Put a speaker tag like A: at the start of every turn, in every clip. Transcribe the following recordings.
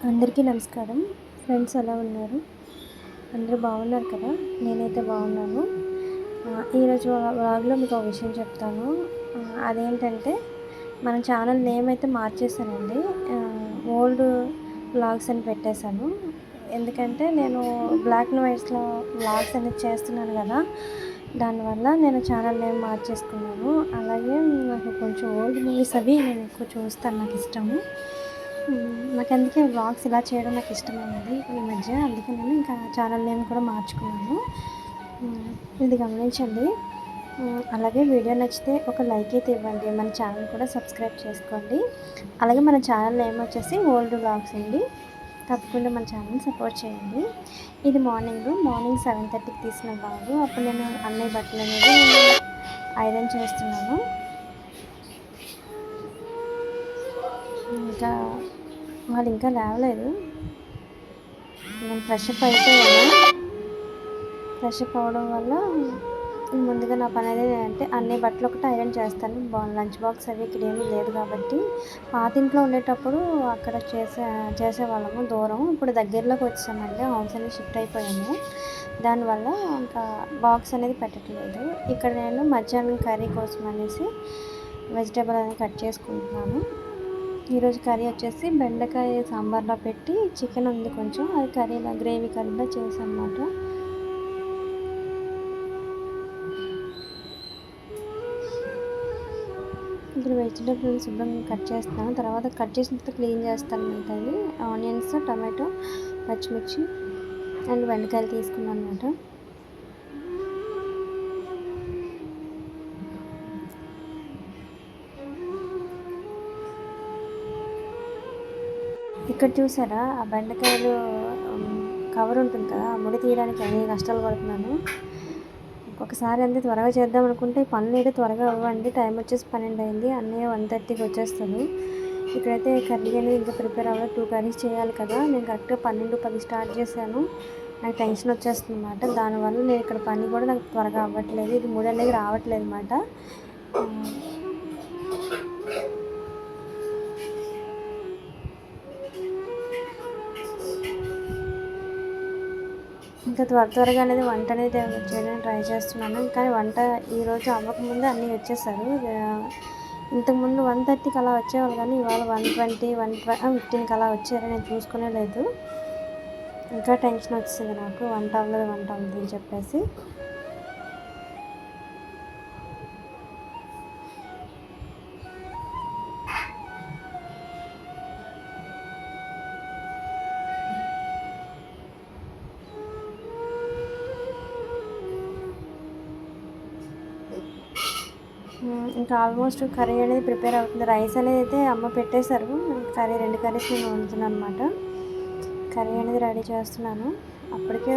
A: అందరికీ నమస్కారం. ఫ్రెండ్స్ ఎలా ఉన్నారు? అందరూ బాగున్నారు కదా? నేనైతే బాగున్నాను. ఈరోజు వ్లాగ్‌లో మీకు ఒక విషయం చెప్తాను. అదేంటంటే మన ఛానల్ నేమ్ అయితే మార్చేసానండి. ఓల్డ్ వ్లాగ్స్ అని పెట్టేశాను. ఎందుకంటే నేను బ్లాక్ అండ్ వైట్స్‌లో వ్లాగ్స్ అనేది చేస్తున్నాను కదా! దానివల్ల నేను ఛానల్ నేమ్ మార్చేసుకున్నాను. అలాగే నాకు కొంచెం ఓల్డ్ మూవీస్ అవి నేను ఎక్కువ చూస్తాను. నాకిష్టము. నాకందుకే వ్లాగ్స్ ఇలా చేయడం నాకిష్టమైంది ఈ మధ్య. అందుకే నేను ఇంకా ఛానల్ నేమ్ కూడా మార్చుకున్నాను. ఇది గమనించండి. అలాగే వీడియో నచ్చితే ఒక లైక్ అయితే ఇవ్వండి. మన ఛానల్ కూడా సబ్స్క్రైబ్ చేసుకోండి. అలాగే మన ఛానల్ నేమ్ వచ్చేసి ఓల్డ్ వ్లాగ్స్ అండి. తప్పకుండా మన ఛానల్ని సపోర్ట్ చేయండి. ఇది మార్నింగ్ 7:30కి తీసిన వ్లాగు. అప్పుడు నేను అన్నయ్య బట్టలు అనేది ఐరన్ చేస్తున్నాను. ఇంకా వాళ్ళు ఇంకా లేవలేదు. నేను ఫ్రెష్ అప్ అయిపోయాను. ఫ్రెష్ అప్ అవ్వడం వల్ల ముందుగా నా పని అనేది అంటే అన్ని బట్టలు ఒకటి ఐరన్ చేస్తాను. లంచ్ బాక్స్ అవి ఇక్కడ ఏమీ లేదు కాబట్టి పాత ఇంట్లో ఉండేటప్పుడు అక్కడ చేసేవాళ్ళము దూరం. ఇప్పుడు దగ్గరలోకి వచ్చామండి. హౌస్ అనేది షిఫ్ట్ అయిపోయాము. దానివల్ల ఇంకా బాక్స్ అనేది పెట్టట్లేదు. ఇక్కడ నేను మధ్యాహ్నం కర్రీ కోసం అనేసి వెజిటేబుల్ అనేది కట్ చేసుకుంటున్నాను. ఈరోజు కర్రీ వచ్చేసి బెండకాయ సాంబార్లో పెట్టి చికెన్ ఉంది కొంచెం, అది కర్రీలో గ్రేవీ కర్రీలో చేసాను అన్నమాట. ఇక్కడ వెజిటేబుల్స్ శుభ్రంగా కట్ చేస్తాను. తర్వాత కట్ చేసిన తర్వాత క్లీన్ చేస్తాను. మిగతాది ఆనియన్స్, టమాటో, పచ్చిమిర్చి అండ్ బెండకాయలు తీసుకున్నాను అన్నమాట. ఇక్కడ చూసారా ఆ బెండకాయలు కవర్ ఉంటుంది కదా, ఆ ముడి తీయడానికి అన్ని కష్టాలు పడుతున్నాను. ఒకసారి అంతే త్వరగా చేద్దాం అనుకుంటే పనులు అయితే త్వరగా అవ్వండి. టైం వచ్చేసి 12 అయింది. అన్నయ్య 1:30కి వచ్చేస్తాడు. ఇక్కడైతే కర్రీ అనేది ఇంకా ప్రిపేర్ అవ్వాలి. 2 కర్రీస్ చేయాలి కదా. నేను కరెక్ట్గా 12:10 స్టార్ట్ చేశాను. నాకు టెన్షన్ వచ్చేస్తుంది అన్నమాట. దానివల్ల నేను ఇక్కడ పని కూడా నాకు త్వరగా అవ్వట్లేదు. ఇది ముడి అనేది రావట్లేదు అన్నమాట. ఇంకా త్వరగా అనేది వంట అనేది చేయడానికి ట్రై చేస్తున్నాను. కానీ వంట ఈరోజు అవ్వకముందే అన్నీ వచ్చేసారు. ఇంతకుముందు 1:30కి అలా వచ్చేవాళ్ళు, కానీ ఇవాళ 1:20, 1:15కి అలా వచ్చారు. నేను చూసుకునే లేదు. ఇంకా టెన్షన్ వచ్చింది నాకు, వంట అవ్వలేదు అని చెప్పేసి. ఇంకా ఆల్మోస్ట్ కర్రీ అనేది ప్రిపేర్ అవుతుంది. రైస్ అనేది అయితే అమ్మ పెట్టేశారు. కర్రీ 2 కర్రీస్ నేను వండుతున్నాను అనమాట. కర్రీ అనేది రెడీ చేస్తున్నాను. అప్పటికే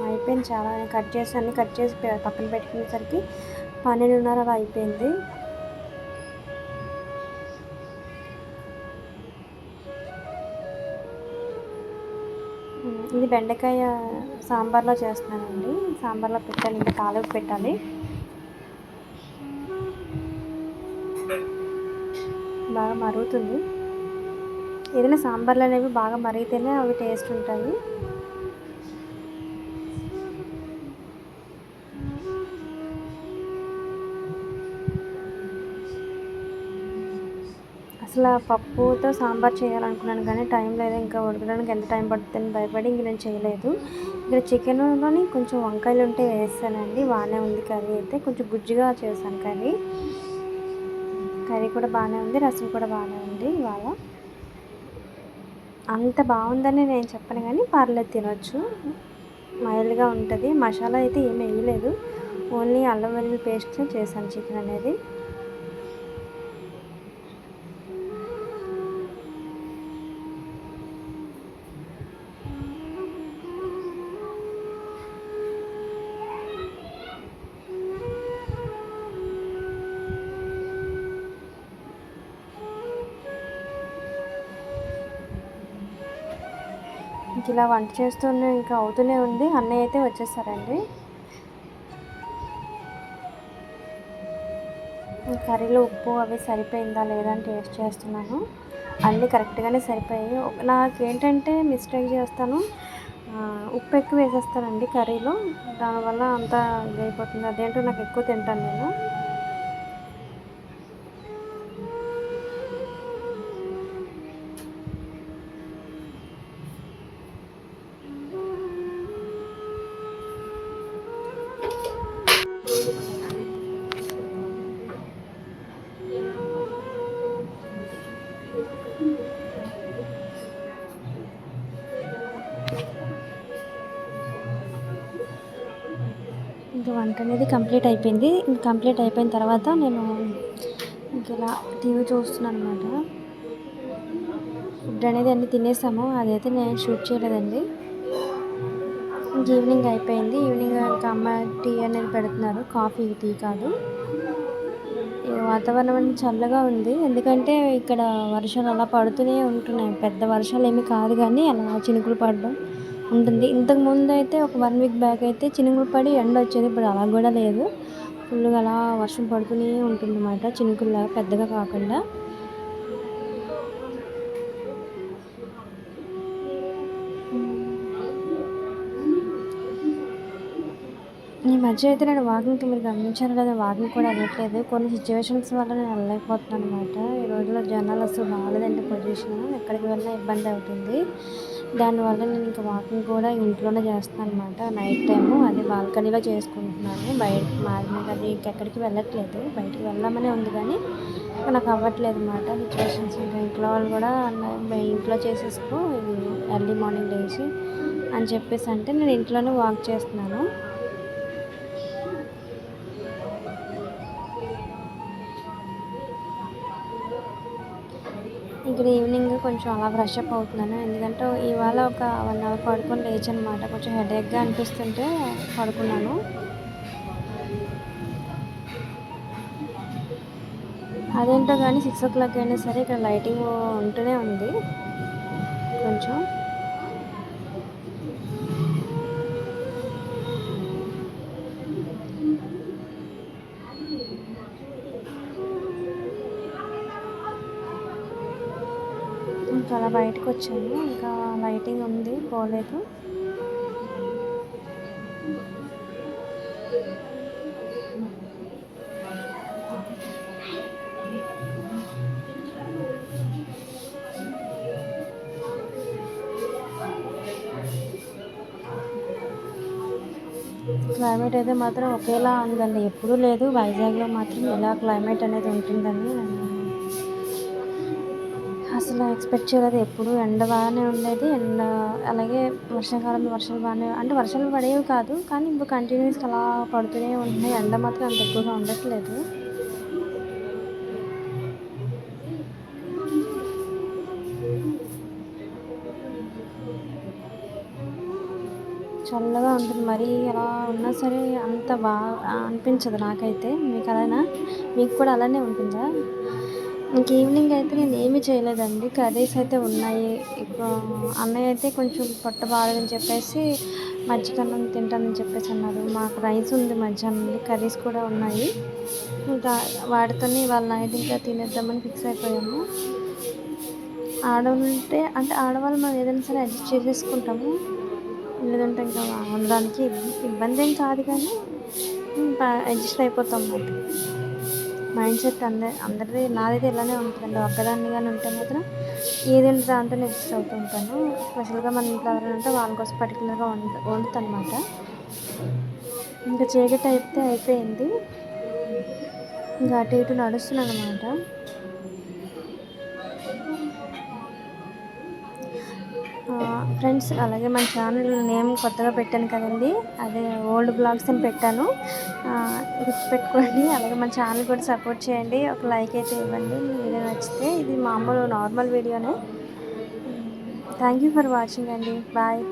A: అయిపోయింది చాలా. నేను అన్నీ కట్ చేసి పక్కన పెట్టుకునేసరికి 12:30 అలా అయిపోయింది. ఇది బెండకాయ సాంబార్లో చేస్తున్నానండి. సాంబార్లో పెట్టాలి, ఇంకా తాలింపు పెట్టాలి. బాగా మరుగుతుంది. ఏదైనా సాంబార్లు అనేవి బాగా మరిగితేనే అవి టేస్ట్ ఉంటాయి. అసలు పప్పుతో సాంబార్ చేయాలనుకున్నాను, కానీ టైం లేదు. ఇంకా ఉడకడానికి ఎంత టైం పడుతుందని భయపడి ఇంక నేను చేయలేదు. ఇక్కడ చికెన్లోని కొంచెం వంకాయలు ఉంటే వేస్తానండి. బాగానే ఉంది కర్రీ అయితే. కొంచెం గుజ్జుగా చేశాను కర్రీ. కర్రీ కూడా బాగానే ఉంది, రసం కూడా బాగానే ఉంది. ఇవాళ అంత బాగుందని నేను చెప్పను, కానీ పర్లేదు, తినొచ్చు. మైల్డ్గా ఉంటుంది. మసాలా అయితే ఏమి వేయలేదు. ఓన్లీ అల్లం వెల్లుల్లి పేస్ట్తో చేశాను చికెన్ అనేది. ఇలా వంట చేస్తూనే ఇంకా అవుతూనే ఉంది. అన్నయ్య అయితే వచ్చేసారండి. కర్రీలో ఉప్పు అవి సరిపోయిందా లేదా అని టేస్ట్ చేస్తున్నాను. అన్నీ కరెక్ట్గానే సరిపోయాయి. నాకేంటంటే మిస్టేక్ చేస్తాను, ఉప్పు ఎక్కువ వేసేస్తానండి కర్రీలో. దానివల్ల అంతా ఇదైపోతుంది. అదేంటో నాకు ఎక్కువ తింటాను నేను. ఇంక వంట అనేది కంప్లీట్ అయిపోయింది. కంప్లీట్ అయిపోయిన తర్వాత నేను ఇంక ఇలా టీవీ చూస్తున్నాను అనమాట. ఫుడ్ అనేది అన్నీ తినేసాము. అదైతే నేను షూట్ చేయలేదండి. ఇంక ఈవినింగ్ అయిపోయింది. ఈవినింగ్ ఇంకా అమ్మ టీ అనేది పెడుతున్నారు. కాఫీ, టీ కాదు. ఈ వాతావరణం అనేది చల్లగా ఉంది. ఎందుకంటే ఇక్కడ వర్షాలు అలా పడుతూనే ఉంటున్నాయి. పెద్ద వర్షాలు ఏమీ కాదు కానీ అలా చినుకులు పడడం ఉంటుంది. ఇంతకుముందు అయితే ఒక 1 వీక్ బ్యాక్ అయితే చినుకులు పడి ఎండ వచ్చేది. ఇప్పుడు అలా కూడా లేదు. ఫుల్గా అలా వర్షం పడుతూనే ఉంటుందన్నమాట. చినుకుల్లాగా పెద్దగా కాకుండా. ఈ మధ్య అయితే నేను వాకింగ్‌కి, మీరు గమనించారో లేదో, వాకింగ్ కూడా వెళ్ళట్లేదు. కొన్ని సిచ్యువేషన్స్ వల్ల నేను వెళ్ళలేకపోతున్నాను అనమాట. ఈ రోజుల్లో జనాలు అసలు బాలేదండి పొజిషన్. ఎక్కడికి వెళ్ళినా ఇబ్బంది అవుతుంది. దానివల్ల నేను ఇంకా వాకింగ్ కూడా ఇంట్లోనే చేస్తున్నాను అనమాట. నైట్ టైము అది బాల్కనీలో చేసుకుంటున్నాను. మార్నింగ్ అది ఇంకెక్కడికి వెళ్ళట్లేదు. బయటికి వెళ్దామనే ఉంది కానీ నాకు అవ్వట్లేదు అనమాట సిచ్యువేషన్స్. ఇంకా ఇంట్లో వాళ్ళు కూడా అన్నారు, ఇంట్లో చేసేసుకో ఇది ఎర్లీ మార్నింగ్ లేచి అని చెప్పేసి అంటే నేను ఇంట్లోనే వాక్ చేస్తున్నాను. ఇక్కడ ఈవినింగ్ కొంచెం అలా ఫ్రెష్ అప్ అవుతున్నాను. ఎందుకంటే ఇవాళ ఒక 1 అవర్ పడుకొని లేచానమాట. కొంచెం హెడేక్గా అనిపిస్తుంటే పడుకున్నాను. అదేంటో కానీ 6 o'clock అయినా సరే ఇక్కడ లైటింగ్ ఉంటూనే ఉంది కొంచెం. ఇంకా అలా బయటకు వచ్చాను. ఇంకా లైటింగ్ ఉంది, పోలేదు. క్లైమేట్ అయితే మాత్రం ఒకేలా ఉందండి. ఎప్పుడూ లేదు వైజాగ్లో మాత్రం ఇలా క్లైమేట్ అనేది ఉంటుందని అసలు ఎక్స్పెక్ట్ చేయలేదు. ఎప్పుడు ఎండ బాగానే ఉండేది. అలాగే వర్షాకాలంలో వర్షాలు బాగానే, అంటే వర్షాలు పడేవి కాదు కానీ ఇప్పుడు కంటిన్యూస్గా అలా పడుతూనే ఉంటున్నాయి. ఎండ మాత్రం అంత ఎక్కువగా ఉండట్లేదు. చల్లగా ఉంటుంది. మరీ అలా ఉన్నా సరే అంత బాగా అనిపించదు నాకైతే. మీకు అలానా? మీకు కూడా అలానే ఉంటుందా? ఇంక ఈవినింగ్ అయితే నేను ఏమీ చేయలేదండి. కర్రీస్ అయితే ఉన్నాయి. ఇప్పుడు అన్నయ్య అయితే కొంచెం పొట్ట బాగాలేదని చెప్పేసి మజ్జిగన్నం తింటానని చెప్పేసి అన్నారు. మాకు రైస్ ఉంది మధ్యాహ్నంది, కర్రీస్ కూడా ఉన్నాయి. ఇంకా వాటితోనే ఇవాళ నైట్ ఇంకా తినేద్దామని ఫిక్స్ అయిపోయాము. ఆడవాళ్ళంటే అంటే ఆడవాళ్ళు మనం ఏదైనా సరే అడ్జస్ట్ చేసేసుకుంటాము. లేదంటే ఇంకా ఉండడానికి ఇబ్బంది ఏం కాదు కానీ అడ్జస్ట్ అయిపోతాం అన్నమాట. మైండ్ సెట్ అందరిది, నాదైతే ఇలానే ఉంటుందండి. ఒక్కదాన్నిగానే ఉంటే మాత్రం ఏదంటే దాంతో అడ్జస్ట్ అవుతూ ఉంటాను. స్పెషల్గా మన ఇంట్లో ఎవరైనా ఉంటే వాళ్ళ కోసం పర్టికులర్గా వండుతాను అనమాట. ఇంకా చీకటి అయితే అయిపోయింది. ఇంకా అటు ఇటు నడుస్తున్నాను అనమాట. ఫ్రెండ్స్, అలాగే మన ఛానల్ నేమ్ కొత్తగా పెట్టాను కదండి, అదే ఓల్డ్ బ్లాగ్స్ అని పెట్టాను. గుర్తుపెట్టుకోండి. అలాగే మన ఛానల్ కూడా సపోర్ట్ చేయండి. ఒక లైక్ అయితే ఇవ్వండి వీడియో నచ్చితే. ఇది మామూలు నార్మల్ వీడియోనే. థ్యాంక్ యూ ఫర్ వాచింగ్ అండి. బాయ్.